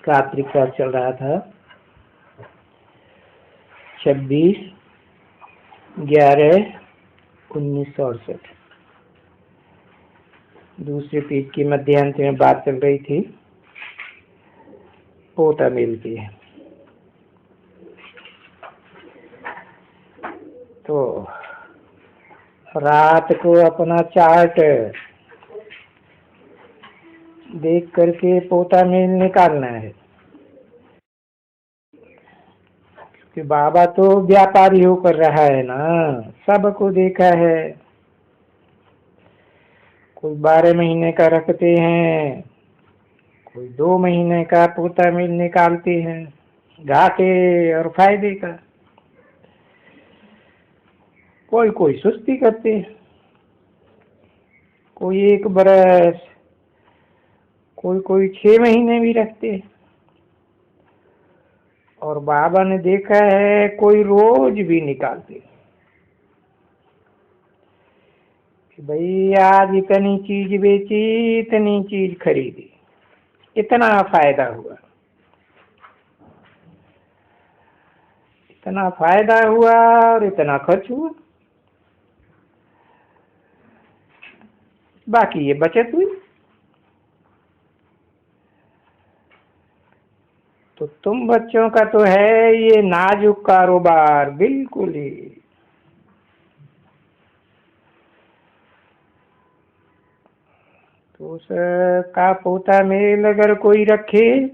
कार्तिक का चल रहा था 26/11/1968। दूसरे पेज की मध्यांत में बात चल रही थी पोता मिल की। तो रात को अपना चार्ट देख करके पोता मेल निकालना है, कि बाबा तो व्यापारी होकर रहा है ना, सबको देखा है। कोई 12 महीने का रखते हैं, कोई 2 महीने का पोता मेल निकालते हैं, घाटे और फायदे का। कोई कोई सुस्ती करते हैं, कोई 1 बरस, कोई कोई 6 महीने भी रखते हैं। और बाबा ने देखा है कोई रोज भी निकालते, कि भाई आज इतनी चीज बेची, इतनी चीज खरीदी, इतना फायदा हुआ, इतना फायदा हुआ और इतना खर्च हुआ, बाकी ये बचत हुई। तो तुम बच्चों का तो है ये नाजुक कारोबार, बिल्कुल ही। तो उसका पोता मेल अगर कोई रखे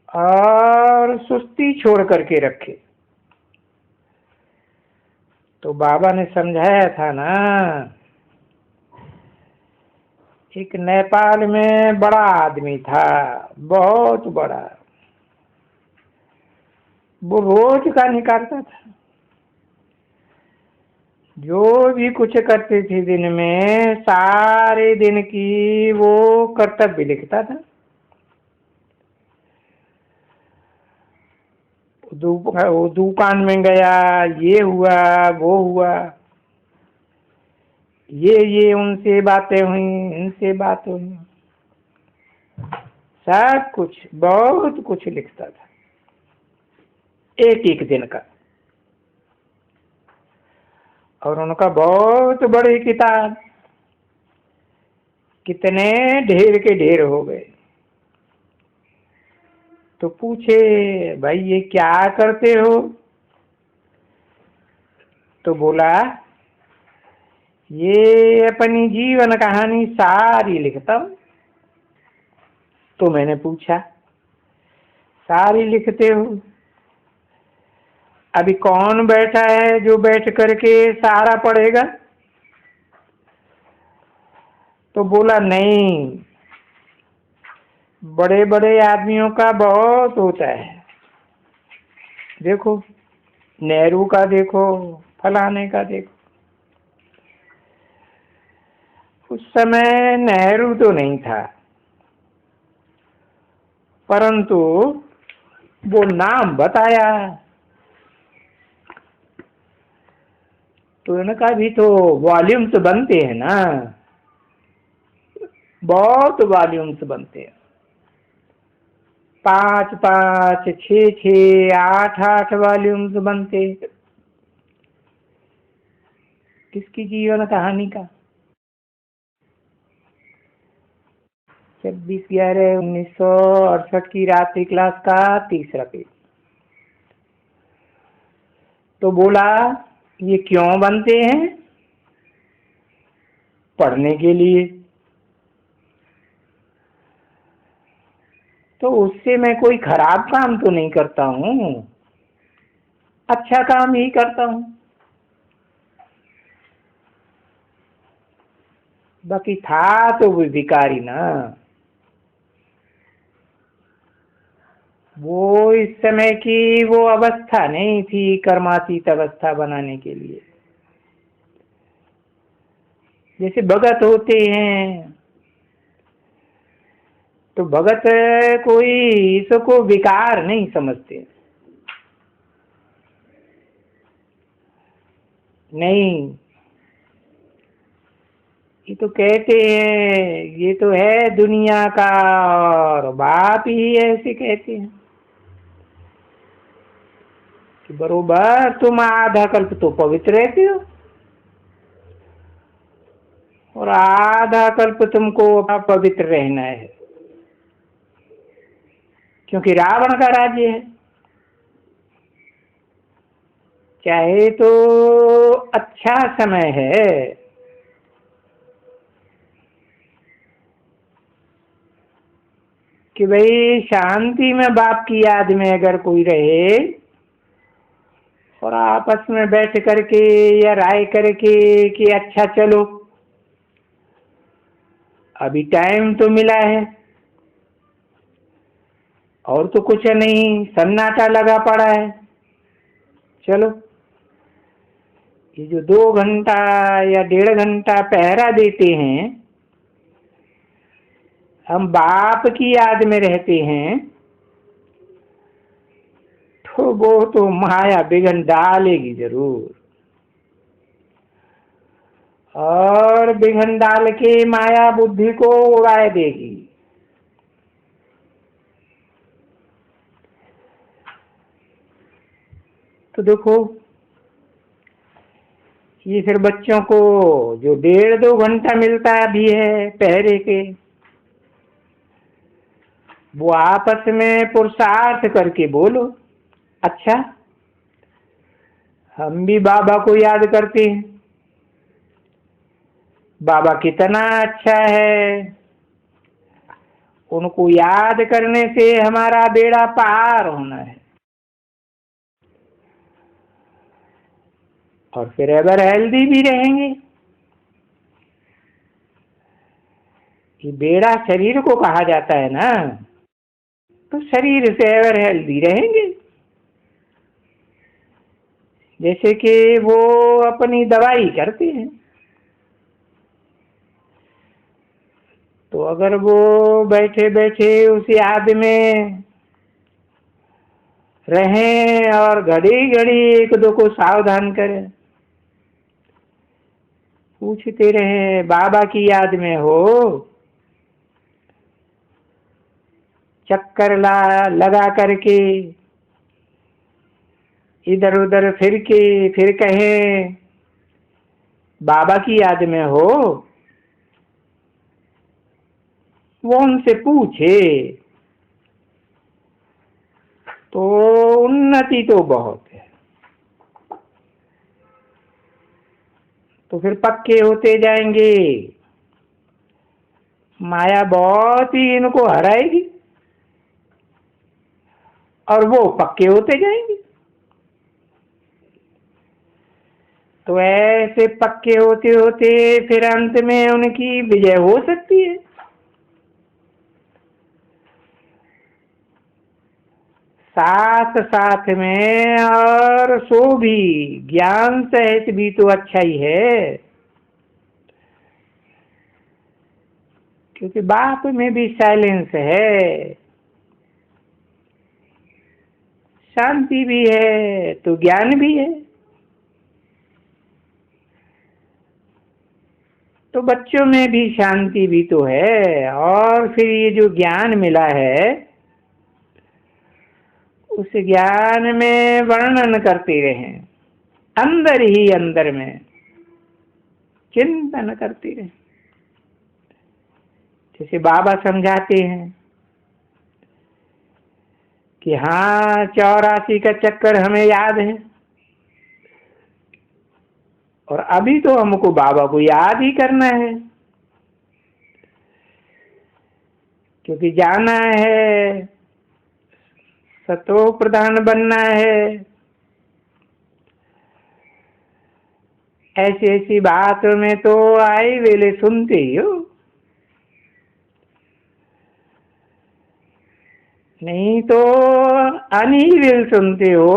और सुस्ती छोड़ करके रखे, तो बाबा ने समझाया था ना, एक नेपाल में बड़ा आदमी था, बहुत बड़ा, वो रोज का निकालता था। जो भी कुछ करते थे दिन में, सारे दिन की वो कर्तव्य लिखता था। वो दुकान में गया, ये हुआ वो हुआ, ये उनसे बातें हुई, इनसे बात हुई, सब कुछ, बहुत कुछ लिखता था एक एक दिन का। और उनका बहुत बड़ी किताब, कितने ढेर के ढेर हो गए। तो पूछे, भाई ये क्या करते हो? तो बोला, ये अपनी जीवन कहानी सारी लिखता हूं। तो मैंने पूछा, सारी लिखते हो? अभी कौन बैठा है जो बैठ करके सारा पढ़ेगा? तो बोला, नहीं, बड़े बड़े आदमियों का बहुत होता है। देखो नेहरू का, देखो फलाने का, देखो। उस समय नेहरू तो नहीं था, परंतु वो नाम बताया तो इनका भी तो वॉल्यूम्स बनते हैं ना, बहुत वॉल्यूम्स बनते हैं। 5-5, 6-6, 8-8 वॉल्यूम्स बनते किसकी जीवन कहानी का। 26/11/1968 की रात्रि क्लास का 3रा पेज। तो बोला, ये क्यों बनते हैं? पढ़ने के लिए। तो उससे मैं कोई खराब काम तो नहीं करता हूँ, अच्छा काम ही करता हूँ। बाकी था तो वो भिखारी ना, वो इस समय की वो अवस्था नहीं थी कर्मातीत अवस्था बनाने के लिए। जैसे भगत होते हैं, तो भगत कोई इसको विकार नहीं समझते, नहीं, ये तो कहते हैं ये तो है दुनिया का, और बाप ही ऐसे कहते हैं कि बरोबर तुम आधा कल्प तो पवित्र रहते हो और आधा कल्प तुमको अपवित्र रहना है, क्योंकि रावण का राज्य है। चाहे तो अच्छा समय है, कि भाई शांति में बाप की याद में अगर कोई रहे और आपस में बैठ करके या राय करके कि अच्छा चलो अभी टाइम तो मिला है और तो कुछ नहीं, सन्नाटा लगा पड़ा है, चलो ये जो 2 घंटा या 1.5 घंटा पहरा देते हैं, हम बाप की याद में रहते हैं, तो वो तो माया बिघन डालेगी जरूर, और बिघन डाल के माया बुद्धि को उड़ा देगी। तो देखो ये फिर बच्चों को जो 1.5-2 घंटा मिलता भी है पहरे के, वो आपस में पुरुषार्थ करके बोलो, अच्छा हम भी बाबा को याद करते हैं, बाबा कितना अच्छा है, उनको याद करने से हमारा बेड़ा पार होना है। और फिर एवर हेल्दी भी रहेंगे, कि बेड़ा शरीर को कहा जाता है ना, तो शरीर से एवर हेल्दी रहेंगे। जैसे कि वो अपनी दवाई करते हैं, तो अगर वो बैठे बैठे उस याद में रहें और घड़ी घड़ी एक दो को सावधान करें, पूछते रहे बाबा की याद में हो, चक्कर लगा करके इधर उधर फिर के फिर कहें बाबा की याद में हो, वो उनसे पूछे तो उन्नति तो बहुत है। तो फिर पक्के होते जाएंगे, माया बहुत ही इनको हराएगी और वो पक्के होते जाएंगे। तो ऐसे पक्के होते होते फिर अंत में उनकी विजय हो सकती है। साथ साथ में और सो भी ज्ञान सहित भी तो अच्छा ही है, क्योंकि बाप में भी साइलेंस है, शांति भी है तो ज्ञान भी है। तो बच्चों में भी शांति भी तो है, और फिर ये जो ज्ञान मिला है उस ज्ञान में वर्णन करते रहें, अंदर ही अंदर में चिंतन करते रहें। जैसे बाबा समझाते हैं कि हाँ 84 का चक्कर हमें याद है, और अभी तो हमको बाबा को याद ही करना है, क्योंकि जाना है, सतो प्रधान बनना है। ऐसी ऐसी बात में तो आई वेले सुनते ही हो, नहीं तो अनिविल सुनते हो,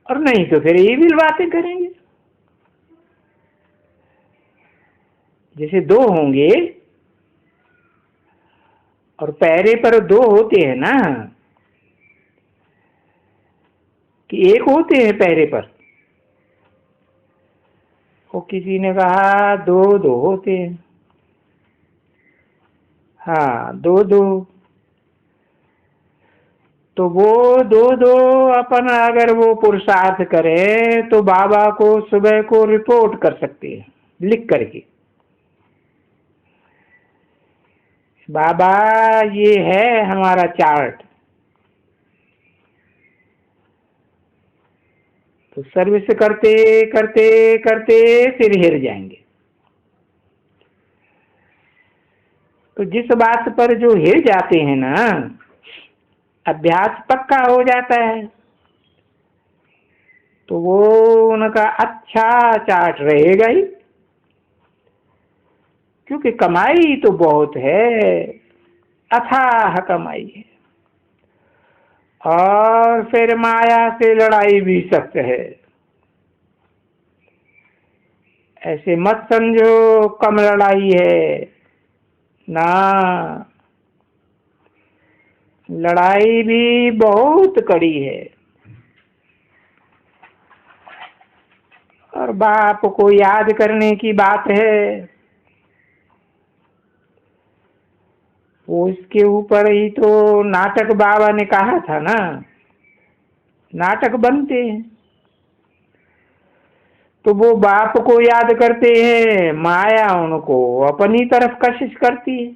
और नहीं तो फिर इविल बातें करेंगे। जैसे 2 होंगे और पैरे पर 2 होते हैं ना, कि एक होते हैं पैरे पर, तो किसी ने कहा दो दो होते हैं। हाँ, दो दो। तो वो दो दो अपन अगर वो पुरुषार्थ करें तो बाबा को सुबह को रिपोर्ट कर सकते हैं लिख करके, बाबा ये है हमारा चार्ट। तो सर्विस करते करते करते फिर हिर जाएंगे। तो जिस बात पर जो हिर जाते हैं ना, अभ्यास पक्का हो जाता है, तो वो उनका अच्छा चार्ट रहेगा ही, क्योंकि कमाई तो बहुत है, अथाह कमाई है। और फिर माया से लड़ाई भी सख्त है। ऐसे मत समझो कम लड़ाई है ना, लड़ाई भी बहुत कड़ी है। और बाप को याद करने की बात है, वो इसके ऊपर ही तो नाटक बाबा ने कहा था ना, नाटक बनते हैं। तो वो बाप को याद करते हैं, माया उनको अपनी तरफ कशिश करती है।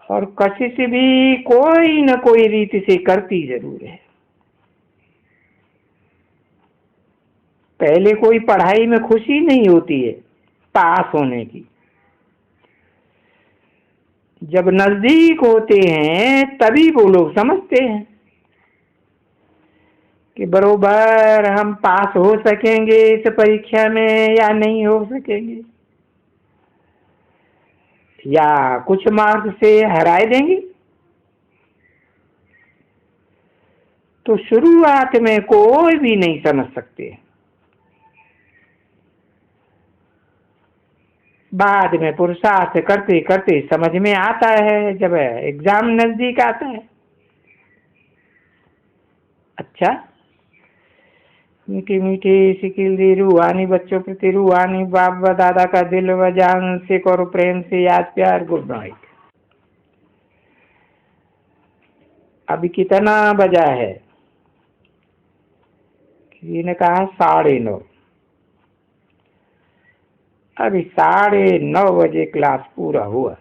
और कशिश भी कोई न कोई रीति से करती जरूर है। पहले कोई पढ़ाई में खुशी नहीं होती है पास होने की, जब नजदीक होते हैं तभी वो लोग समझते हैं कि बरोबर हम पास हो सकेंगे इस परीक्षा में या नहीं हो सकेंगे, या कुछ मार्क्स से हराए देंगे। तो शुरुआत में कोई भी नहीं समझ सकते, बाद में पुरुषार्थ करते करते समझ में आता है, जब एग्जाम नजदीक आता है। अच्छा, मीठी मीठी शिकिल दी रूहानी बच्चों प्रति रूहानी बाप व दादा का दिल व जान से करो प्रेम से याद प्यार गुड नाइट। अभी कितना बजा है? किसी ने कहा 9:30। अभी 9:30 बजे क्लास पूरा हुआ।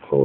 हो